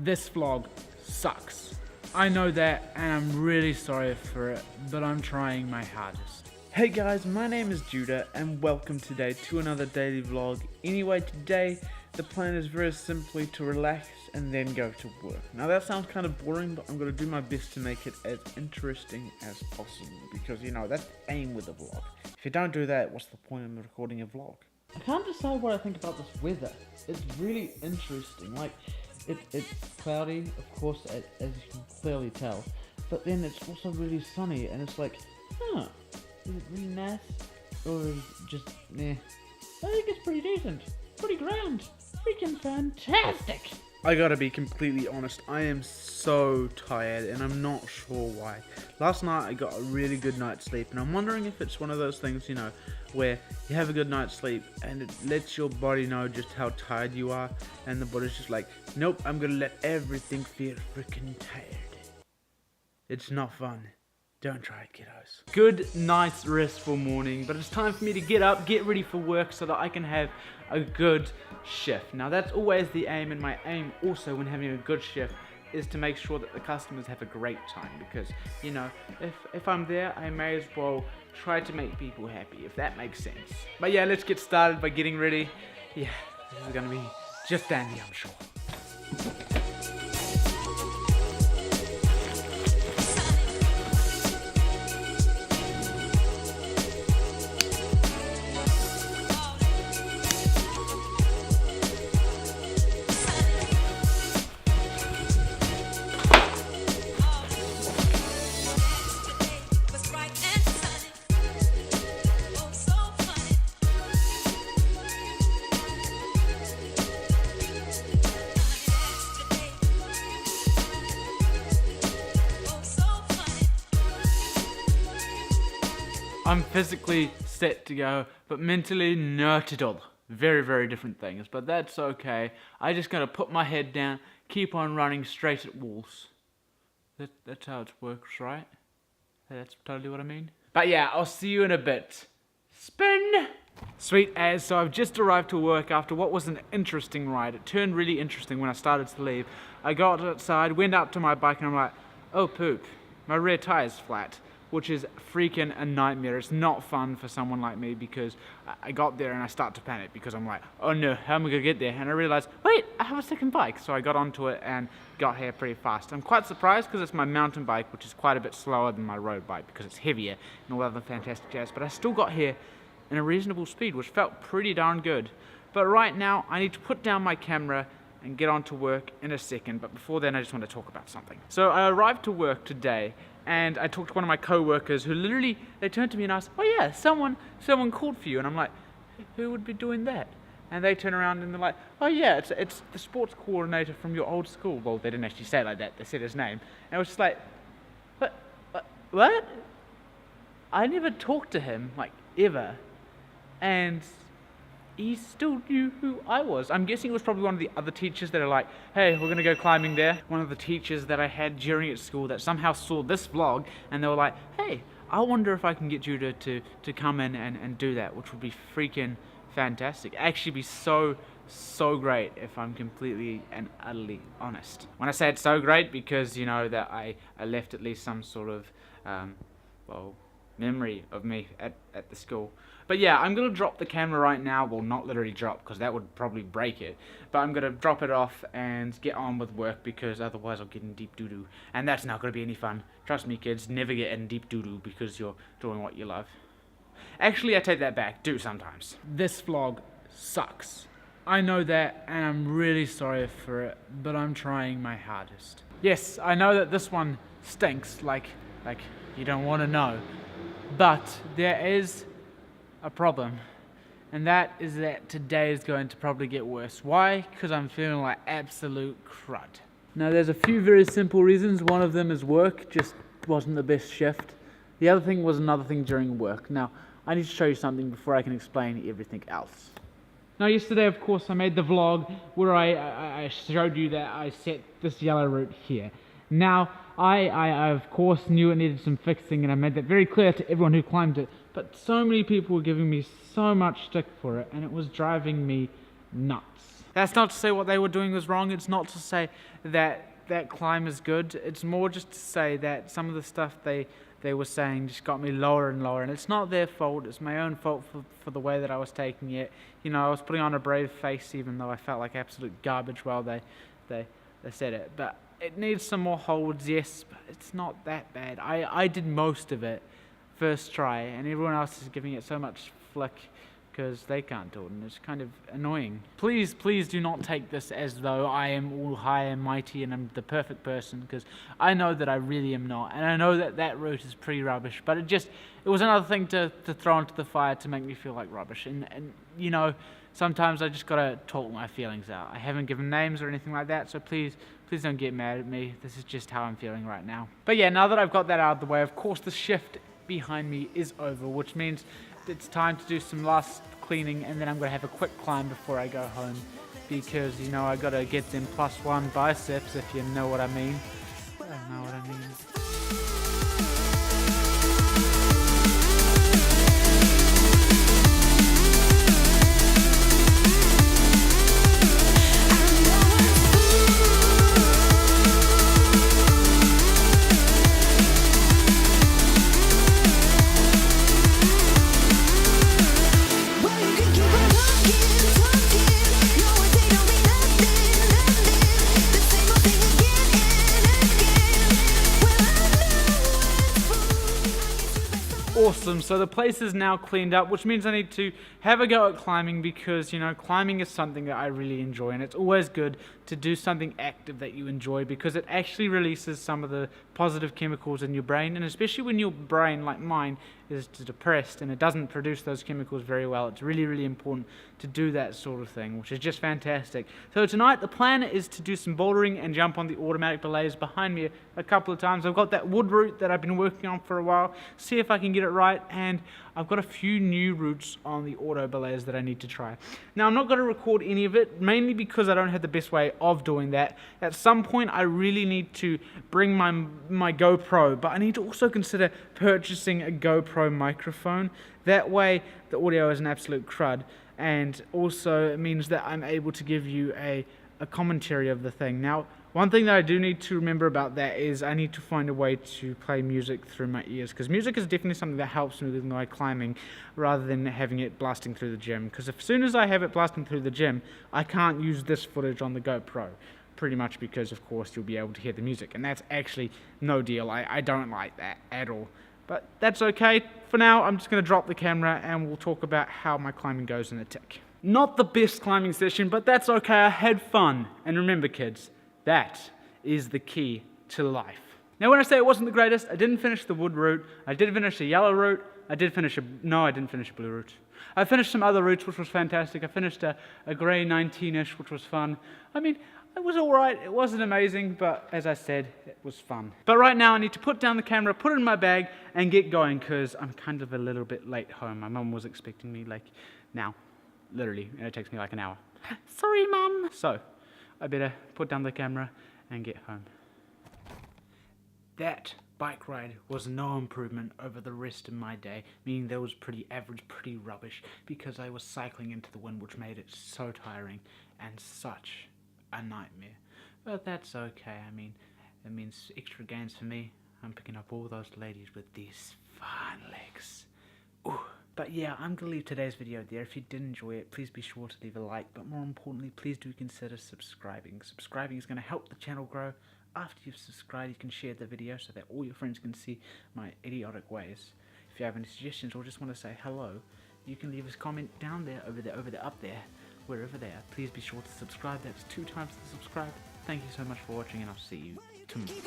This vlog sucks. I know that, and I'm really sorry for it, but I'm trying my hardest. Hey guys, my name is Judah, and welcome today to another daily vlog. Anyway, today the plan is very simply to relax and then go to work. Now that sounds kind of boring, but I'm going to do my best to make it as interesting as possible, because you know, that's the aim with the vlog. If you don't do that, what's the point of recording a vlog? I can't decide what I think about this weather. It's really interesting. Like, it's cloudy, of course, as you can clearly tell, but then it's also really sunny, and it's like, is it really nice, or is it just, I think it's pretty decent, pretty grand, freaking fantastic. I gotta be completely honest, I am so tired, and I'm not sure why. Last night I got a really good night's sleep, and I'm wondering if it's one of those things, you know, where you have a good night's sleep, and it lets your body know just how tired you are, and the body's just like, nope, I'm gonna let everything feel freaking tired. It's not fun. Don't try it, kiddos. Good, nice, restful morning, but it's time for me to get up, get ready for work so that I can have a good shift. Now that's always the aim, and my aim also when having a good shift is to make sure that the customers have a great time, because, you know, if I'm there, I may as well try to make people happy, if that makes sense. But yeah, let's get started by getting ready. Yeah, this is gonna be just dandy, I'm sure. I'm physically set to go, but mentally not at all. Very, very different things, but that's okay. I just gotta put my head down, keep on running straight at walls. That's how it works, right? That's totally what I mean. But yeah, I'll see you in a bit. Spin! Sweet as, so I've just arrived to work after what was an interesting ride. It turned really interesting when I started to leave. I got outside, went up to my bike, and I'm like, oh poop, my rear tire's flat. Which is freaking a nightmare. It's not fun for someone like me, because I got there and I start to panic because I'm like, oh no, how am I gonna get there? And I realized, wait, I have a second bike. So I got onto it and got here pretty fast. I'm quite surprised because it's my mountain bike, which is quite a bit slower than my road bike because it's heavier and all other fantastic jazz. But I still got here in a reasonable speed, which felt pretty darn good. But right now, I need to put down my camera and get on to work in a second. But before then, I just want to talk about something. So I arrived to work today, and I talked to one of my co-workers who literally, they turned to me and asked, oh yeah, someone called for you. And I'm like, who would be doing that? And they turn around and they're like, oh yeah, it's the sports coordinator from your old school. Well, they didn't actually say it like that, they said his name. And I was just like, what? I never talked to him, like, ever. And he still knew who I was. I'm guessing it was probably one of the other teachers that are like, hey, we're gonna go climbing there. One of the teachers that I had during at school that somehow saw this vlog, and they were like, hey, I wonder if I can get you to come in and do that, which would be freaking fantastic. Actually be so great, if I'm completely and utterly honest. When I say it's so great, because you know that I left at least some sort of memory of me at the school. But yeah, I'm gonna drop the camera right now. Well, not literally drop, because that would probably break it, but I'm gonna drop it off and get on with work, because otherwise I'll get in deep doo-doo, and that's not gonna be any fun. Trust me, kids, never get in deep doo-doo because you're doing what you love. Actually, I take that back, do sometimes. This vlog sucks. I know that, and I'm really sorry for it, but I'm trying my hardest. Yes, I know that this one stinks, like you don't want to know. But there is a problem, and that is that today is going to probably get worse. Why? Because I'm feeling like absolute crud. Now there's a few very simple reasons. One of them is work just wasn't the best shift. The other thing was another thing during work. Now I need to show you something before I can explain everything else. Now yesterday, of course, I made the vlog where I showed you that I set this yellow route here. Now, I of course knew it needed some fixing, and I made that very clear to everyone who climbed it, but so many people were giving me so much stick for it, and it was driving me nuts. That's not to say what they were doing was wrong. It's not to say that that climb is good. It's more just to say that some of the stuff they were saying just got me lower and lower, and it's not their fault. It's my own fault for the way that I was taking it. You know, I was putting on a brave face even though I felt like absolute garbage while they said it. But it needs some more holds, yes, but it's not that bad. I did most of it first try, and everyone else is giving it so much flick because they can't do it, and it's kind of annoying. Please do not take this as though I am all high and mighty and I'm the perfect person, because I know that I really am not, and I know that that route is pretty rubbish, but it was another thing to throw into the fire to make me feel like rubbish, and you know, sometimes I just gotta talk my feelings out. I haven't given names or anything like that, so please don't get mad at me. This is just how I'm feeling right now. But yeah, now that I've got that out of the way, of course the shift behind me is over, which means it's time to do some last cleaning, and then I'm going to have a quick climb before I go home, because, you know, I got to get them +1 biceps, if you know what I mean. I don't know what I mean. Awesome, so the place is now cleaned up, which means I need to have a go at climbing, because, you know, climbing is something that I really enjoy, and it's always good to do something active that you enjoy, because it actually releases some of the positive chemicals in your brain, and especially when your brain, like mine, is depressed and it doesn't produce those chemicals very well. It's really important to do that sort of thing, which is just fantastic. So tonight the plan is to do some bouldering and jump on the automatic belays behind me a couple of times. I've got that wood route that I've been working on for a while, see if I can get it right, and I've got a few new routes on the auto belays that I need to try. Now I'm not going to record any of it, mainly because I don't have the best way of doing that. At some point I really need to bring my GoPro, but I need to also consider purchasing a GoPro microphone. That way the audio is an absolute crud, and also it means that I'm able to give you a commentary of the thing. Now, one thing that I do need to remember about that is I need to find a way to play music through my ears, because music is definitely something that helps me with my climbing rather than having it blasting through the gym, because as soon as I have it blasting through the gym, I can't use this footage on the GoPro, pretty much because, of course, you'll be able to hear the music, and that's actually no deal. I don't like that at all. But that's okay. For now, I'm just going to drop the camera and we'll talk about how my climbing goes in a tick. Not the best climbing session, but that's okay. I had fun. And remember, kids, that is the key to life. Now, when I say it wasn't the greatest, I didn't finish the wood route. I did finish a yellow route. I didn't finish a blue route. I finished some other routes, which was fantastic. I finished a grey 19-ish, which was fun. I mean, it was alright, it wasn't amazing, but as I said, it was fun. But right now I need to put down the camera, put it in my bag, and get going, because I'm kind of a little bit late home. My mum was expecting me, like, now. Literally, and it takes me like an hour. Sorry, Mum! So, I better put down the camera and get home. That bike ride was no improvement over the rest of my day, meaning that was pretty average, pretty rubbish, because I was cycling into the wind, which made it so tiring and such a nightmare. But that's okay. I mean, it means extra gains for me. I'm picking up all those ladies with these fine legs. Ooh. But yeah, I'm gonna leave today's video there. If you did enjoy it, please be sure to leave a like, but more importantly, please do consider subscribing. Subscribing is gonna help the channel grow. After you've subscribed, you can share the video so that all your friends can see my idiotic ways. If you have any suggestions or just want to say hello, you can leave a comment down there, over there, up there, wherever they are. Please be sure to subscribe. That's 2 times to subscribe. Thank you so much for watching, and I'll see you tomorrow.